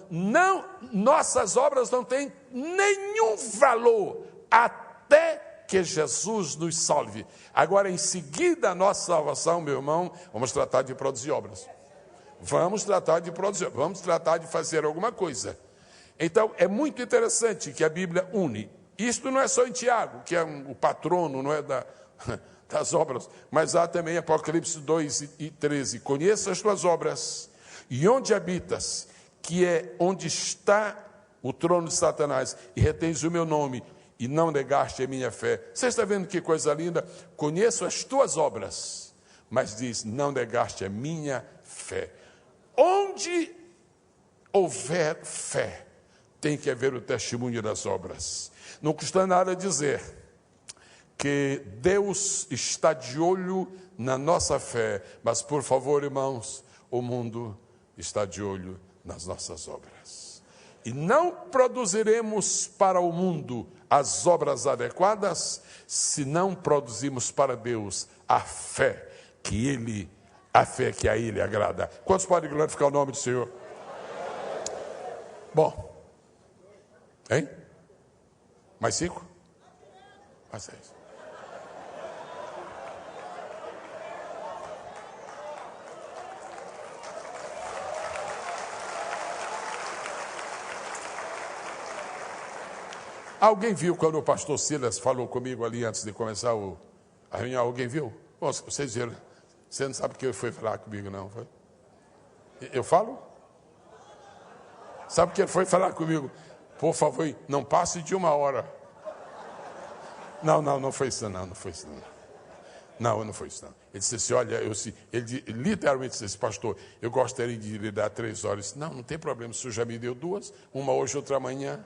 Speaker 1: nossas obras não têm nenhum valor até que Jesus nos salve. Agora, em seguida a nossa salvação, meu irmão, vamos tratar de produzir obras. Vamos tratar de fazer alguma coisa. Então, é muito interessante que a Bíblia une. Isto não é só em Tiago, que é o patrono, não é das obras, mas há também Apocalipse 2:13. Conheço as tuas obras e onde habitas, que é onde está o trono de Satanás, e retens o meu nome, e não negaste a minha fé. Você está vendo que coisa linda? Conheço as tuas obras, mas diz, não negaste a minha fé. Onde houver fé, tem que haver o testemunho das obras. Não custa nada dizer que Deus está de olho na nossa fé, mas por favor, irmãos, o mundo está de olho nas nossas obras. E não produziremos para o mundo as obras adequadas se não produzimos para Deus a fé que a Ele agrada. Quantos podem glorificar o nome do Senhor? Bom, hein? Mais 5? Mais 6. Alguém viu quando o pastor Silas falou comigo ali antes de começar a reunião? Alguém viu? Vocês viram? Você não sabe que ele foi falar comigo, não? Foi? Eu falo? Sabe que ele foi falar comigo? Por favor, não passe de 1 hora. Não foi isso não, não foi isso não. Não foi isso não. Ele disse assim, olha, ele literalmente disse assim, pastor, eu gostaria de lhe dar 3 horas. Não tem problema, o senhor já me deu 2, uma hoje, outra amanhã.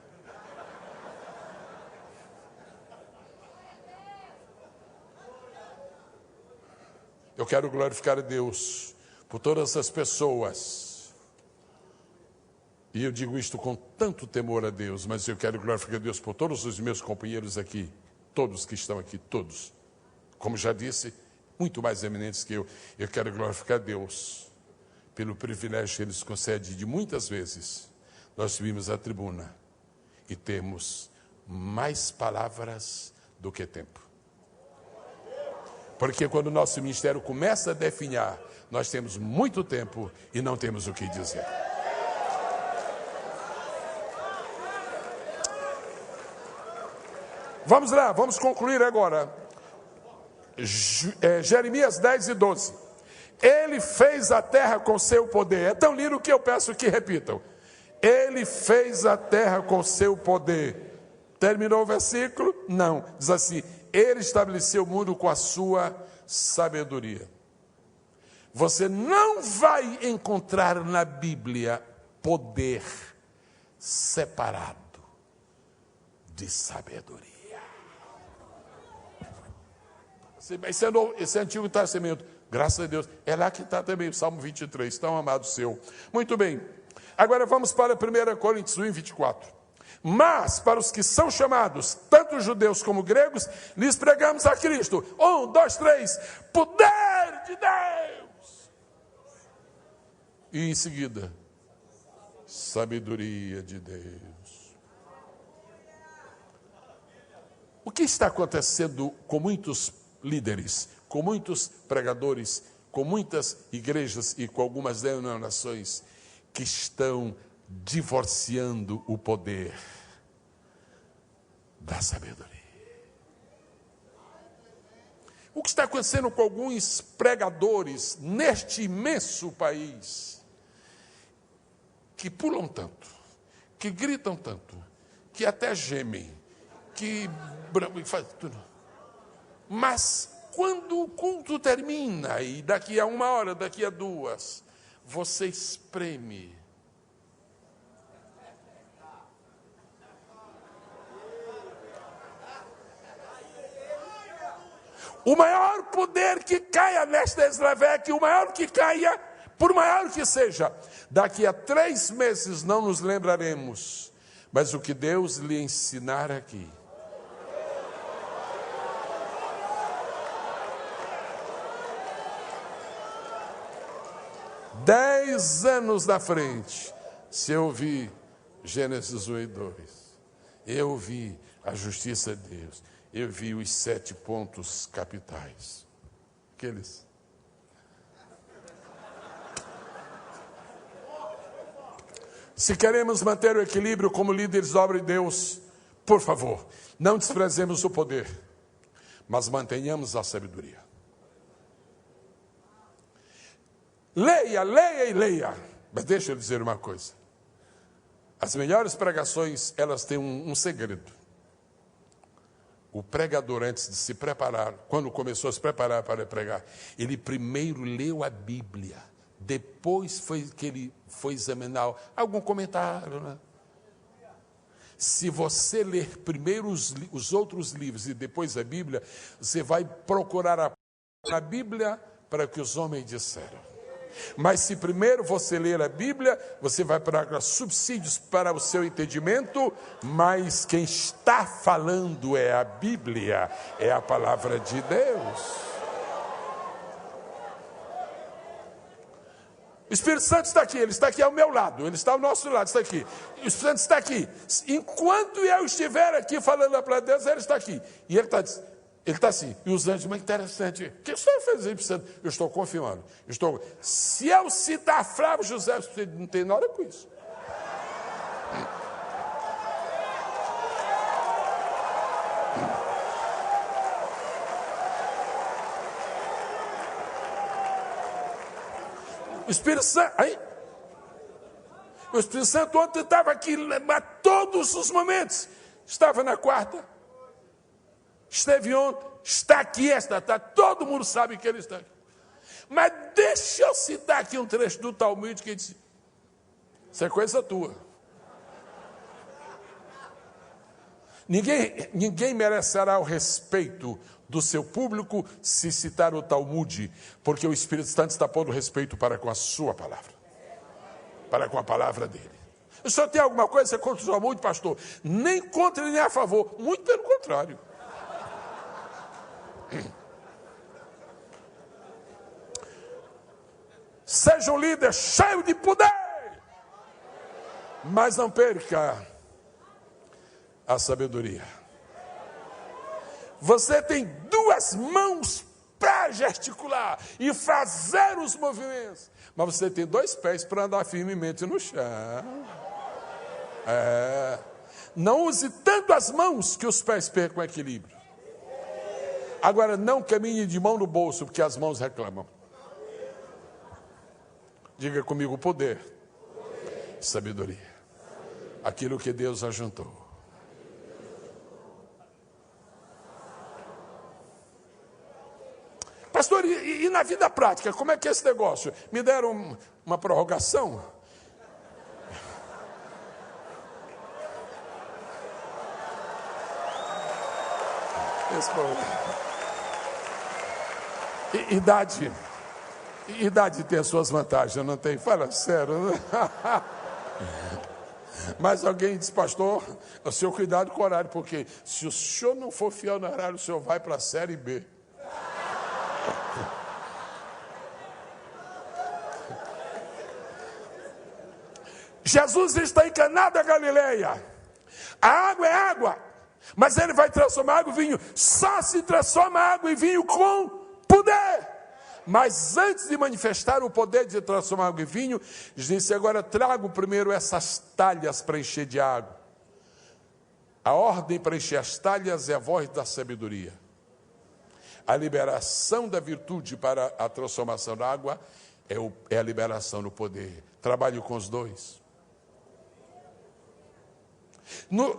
Speaker 1: Eu quero glorificar a Deus por todas as pessoas. E eu digo isto com tanto temor a Deus, mas eu quero glorificar a Deus por todos os meus companheiros aqui, todos que estão aqui, todos. Como já disse, muito mais eminentes que eu. Eu quero glorificar a Deus pelo privilégio que Ele nos concede de muitas vezes nós subimos à tribuna e temos mais palavras do que tempo. Porque quando o nosso ministério começa a definhar, nós temos muito tempo e não temos o que dizer. Vamos lá, vamos concluir agora. Jeremias 10:12. Ele fez a terra com seu poder. É tão lindo que eu peço que repitam. Ele fez a terra com seu poder. Terminou o versículo? Não. Diz assim, ele estabeleceu o mundo com a sua sabedoria. Você não vai encontrar na Bíblia poder separado de sabedoria. Esse é Antigo Testamento. Graças a Deus. É lá que está também o Salmo 23. Tão amado seu. Muito bem. Agora vamos para 1 Coríntios 1:24. Mas para os que são chamados, tanto judeus como gregos, lhes pregamos a Cristo. 1, 2, 3. Poder de Deus. E em seguida, sabedoria de Deus. O que está acontecendo com muitos líderes, com muitos pregadores, com muitas igrejas e com algumas denominações que estão divorciando o poder da sabedoria? O que está acontecendo com alguns pregadores neste imenso país que pulam tanto, que gritam tanto, que até gemem, que faz tudo. Mas quando o culto termina e daqui a 1 hora, daqui a 2, você espreme. O maior poder que caia nesta Eslavec, o maior que caia, por maior que seja, daqui a 3 meses não nos lembraremos, mas o que Deus lhe ensinar aqui. Dez anos na frente, se eu vi Gênesis 1:2, eu vi a justiça de Deus, eu vi os 7 pontos capitais. Aqueles. Se queremos manter o equilíbrio como líderes da obra de Deus, por favor, não desprezemos o poder, mas mantenhamos a sabedoria. Leia, leia e leia. Mas deixa eu dizer uma coisa. As melhores pregações, elas têm um segredo. O pregador, antes de se preparar, quando começou a se preparar para pregar, ele primeiro leu a Bíblia. Depois foi que ele foi examinar algum comentário, né? Se você ler primeiro os outros livros e depois a Bíblia, você vai procurar a Bíblia para o que os homens disseram. Mas se primeiro você ler a Bíblia, você vai procurar subsídios para o seu entendimento, mas quem está falando é a Bíblia, é a palavra de Deus. O Espírito Santo está aqui, ele está aqui ao meu lado, ele está ao nosso lado, está aqui. O Espírito Santo está aqui. Enquanto eu estiver aqui falando para Deus, ele está aqui. E ele está assim. E os anjos, mas interessante. O que você fez aí, Espírito Santo? Eu estou confirmando. Se eu citar Flávio José, você não tem nada com isso. O Espírito Santo, o Espírito Santo ontem estava aqui a todos os momentos. Estava na quarta, esteve ontem, está aqui esta tarde, todo mundo sabe que ele está aqui. Mas deixa eu citar aqui um trecho do Talmud que diz, isso é coisa tua. Ninguém merecerá o respeito do seu público se citar o Talmud, porque o Espírito Santo está pondo respeito para com a sua palavra, para com a palavra dele. O senhor tem alguma coisa contra o Talmud, pastor? Nem contra nem a favor, muito pelo contrário. Seja um líder cheio de poder, mas não perca a sabedoria. Você tem 2 mãos para gesticular e fazer os movimentos, mas você tem 2 pés para andar firmemente no chão. Não use tanto as mãos que os pés percam o equilíbrio. Agora, não caminhe de mão no bolso, porque as mãos reclamam. Diga comigo, poder, sabedoria. Aquilo que Deus ajuntou. Pastor, e na vida prática, como é que é esse negócio? Me deram uma prorrogação? Idade tem as suas vantagens, não tem? Fala sério, né? Mas alguém diz, pastor, o senhor cuidado com o horário, porque se o senhor não for fiel no horário, o senhor vai para a série B. Jesus está em Caná da Galileia. A água é água, mas ele vai transformar água em vinho. Só se transforma água em vinho com poder. Mas antes de manifestar o poder de transformar água em vinho, disse, agora trago primeiro essas talhas para encher de água. A ordem para encher as talhas é a voz da sabedoria. A liberação da virtude para a transformação da água é a liberação do poder. Trabalho com os 2.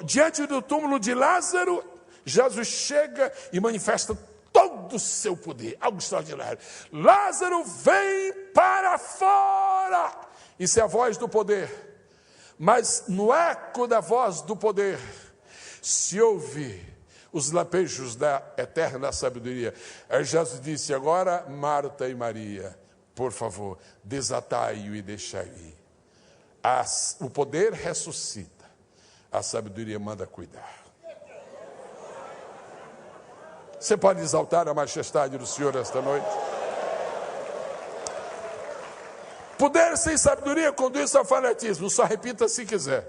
Speaker 1: Diante do túmulo de Lázaro, Jesus chega e manifesta todo o seu poder, algo extraordinário. Lázaro, vem para fora. Isso é a voz do poder. Mas no eco da voz do poder, se ouve os lampejos da eterna sabedoria. Aí Jesus disse, agora Marta e Maria, por favor, desatai-o e deixai ir. O poder ressuscita, a sabedoria manda cuidar. Você pode exaltar a majestade do Senhor esta noite? Poder sem sabedoria conduz ao fanatismo. Só repita se quiser.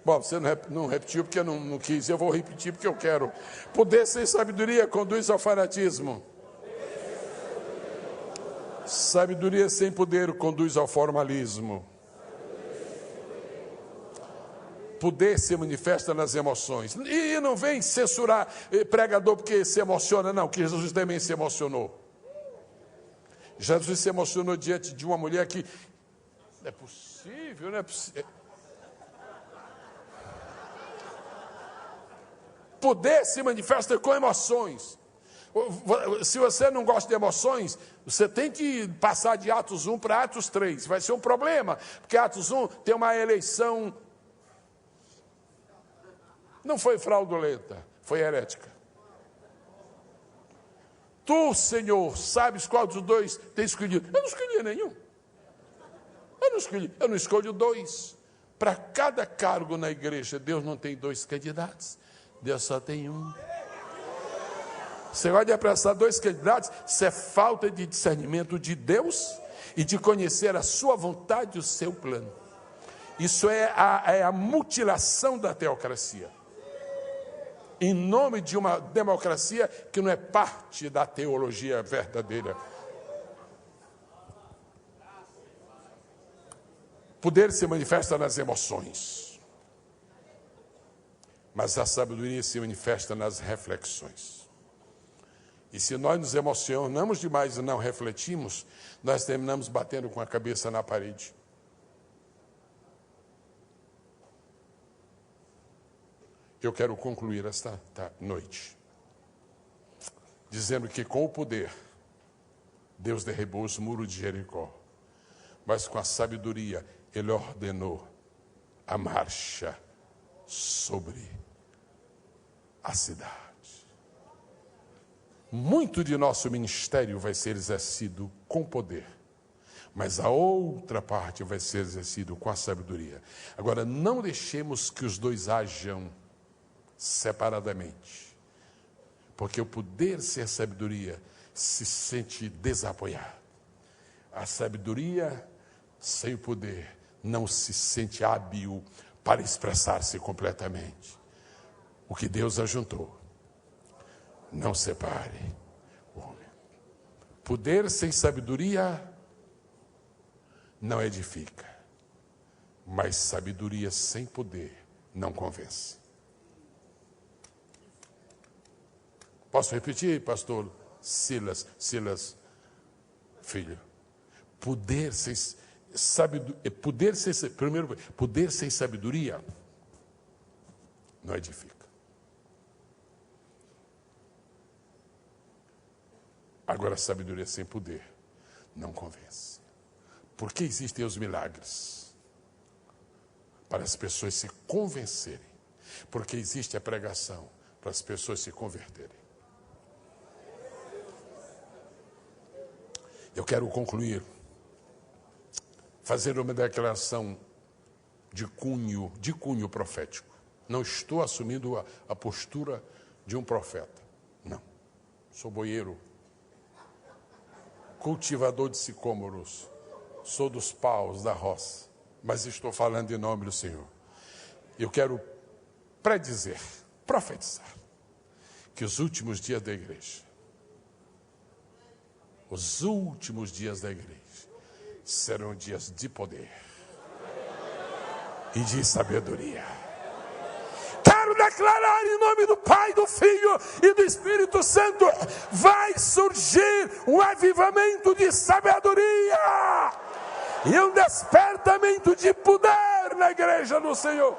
Speaker 1: Bom, você não repetiu porque não quis, eu vou repetir porque eu quero. Poder sem sabedoria conduz ao fanatismo. Sabedoria sem poder conduz ao formalismo. Poder se manifesta nas emoções. E não vem censurar pregador porque se emociona, não, que Jesus também se emocionou. Jesus se emocionou diante de uma mulher que... Não é possível, não é possível. Poder se manifesta com emoções. Se você não gosta de emoções, você tem que passar de Atos 1 para Atos 3. Vai ser um problema, porque Atos 1 tem uma eleição... Não foi fraudulenta, foi herética. Tu, Senhor, sabes qual dos dois tem escolhido? Eu não escolhi nenhum. Eu não escolho dois. Para cada cargo na igreja, Deus não tem dois candidatos. Deus só tem um. Você vai apressar dois candidatos, isso é falta de discernimento de Deus e de conhecer a sua vontade e o seu plano. Isso é a mutilação da teocracia. Em nome de uma democracia que não é parte da teologia verdadeira. Poder se manifesta nas emoções, mas a sabedoria se manifesta nas reflexões. E se nós nos emocionamos demais e não refletimos, nós terminamos batendo com a cabeça na parede. Eu quero concluir esta noite dizendo que com o poder Deus derribou os muros de Jericó, mas com a sabedoria Ele ordenou a marcha sobre a cidade. Muito de nosso ministério vai ser exercido com poder, mas a outra parte vai ser exercido com a sabedoria. Agora, não deixemos que os dois hajam separadamente, porque o poder sem a sabedoria se sente desapoiado. A sabedoria sem o poder não se sente hábil para expressar-se completamente. O que Deus ajuntou, não separe o homem. Poder sem sabedoria não edifica, mas sabedoria sem poder não convence. Posso repetir, pastor Silas Filho? Poder sem sabedoria não edifica. Agora, sabedoria sem poder não convence. Por que existem os milagres? Para as pessoas se convencerem. Porque existe a pregação para as pessoas se converterem. Eu quero concluir fazendo uma declaração de cunho profético. Não estou assumindo a postura de um profeta. Não. Sou boieiro, cultivador de sicômoros, sou dos paus da roça, mas estou falando em nome do Senhor. Eu quero predizer, profetizar, que os últimos dias da igreja, serão dias de poder e de sabedoria. Quero declarar em nome do Pai, do Filho e do Espírito Santo, vai surgir um avivamento de sabedoria e um despertamento de poder na igreja do Senhor.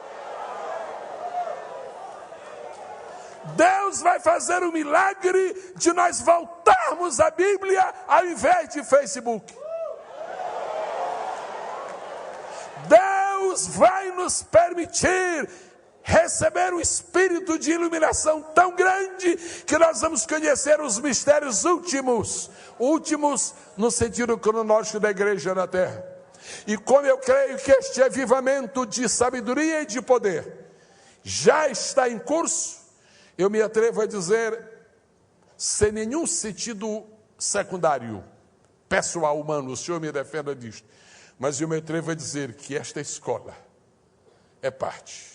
Speaker 1: Deus vai fazer um milagre de nós voltarmos à Bíblia ao invés de Facebook. Deus vai nos permitir receber um espírito de iluminação tão grande que nós vamos conhecer os mistérios últimos no sentido cronológico da igreja na terra. E como eu creio que este avivamento de sabedoria e de poder já está em curso, eu me atrevo a dizer, sem nenhum sentido secundário, pessoal, humano, o Senhor me defenda disto, mas eu me atrevo a dizer que esta escola é parte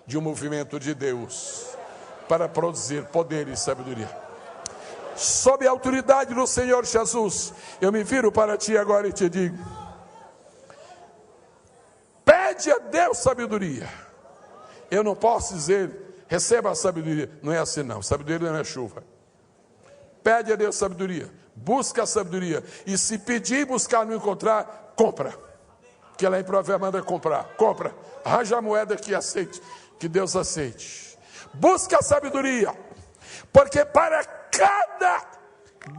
Speaker 1: de um movimento de Deus para produzir poder e sabedoria. Sob a autoridade do Senhor Jesus, eu me viro para ti agora e te digo: pede a Deus sabedoria. Eu não posso dizer, receba a sabedoria. Não é assim não, sabedoria não é chuva. Pede a Deus sabedoria, busca a sabedoria. E se pedir e buscar não encontrar, compra. Que lá em Provérbios manda comprar, compra. Arranja a moeda que aceite, que Deus aceite. Busca a sabedoria, porque para cada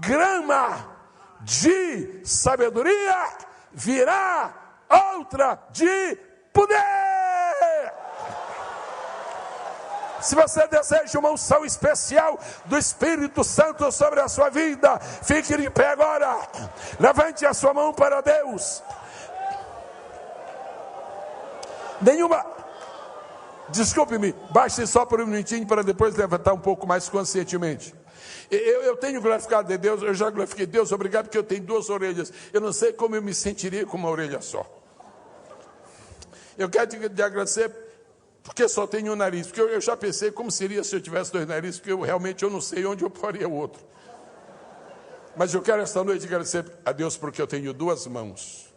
Speaker 1: grama de sabedoria virá outra de poder. Se você deseja uma unção especial do Espírito Santo sobre a sua vida, fique de pé agora. Levante a sua mão para Deus. Desculpe-me, baixe só por um minutinho para depois levantar um pouco mais conscientemente. Eu tenho glorificado a Deus, eu já glorifiquei Deus, obrigado, porque eu tenho 2 orelhas. Eu não sei como eu me sentiria com uma orelha só. Eu quero te agradecer, porque só tenho um nariz, porque eu já pensei como seria se eu tivesse 2 narizes, porque eu não sei onde eu poria o outro. Mas eu quero esta noite agradecer a Deus porque eu tenho 2 mãos.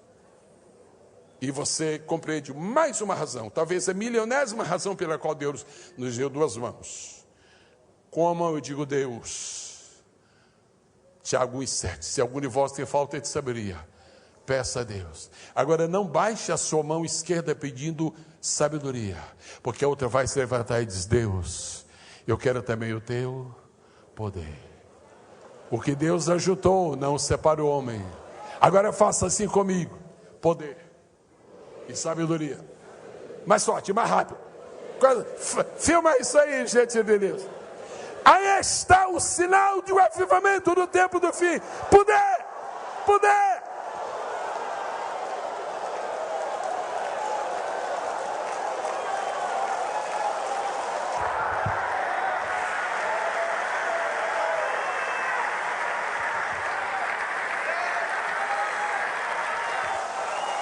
Speaker 1: E você compreende mais uma razão, talvez a milionésima razão pela qual Deus nos deu 2 mãos. Como eu digo Deus, Tiago 1,7, se algum de vós tem falta de sabedoria, peça a Deus. Agora não baixe a sua mão esquerda pedindo sabedoria, porque a outra vai se levantar e diz: Deus, eu quero também o teu poder. O que Deus ajuntou, não separa o homem. Agora faça assim comigo: poder e sabedoria. Mais forte, mais rápido. Filma isso aí, gente de Deus. Aí está o sinal de um avivamento do tempo do fim. Poder, poder,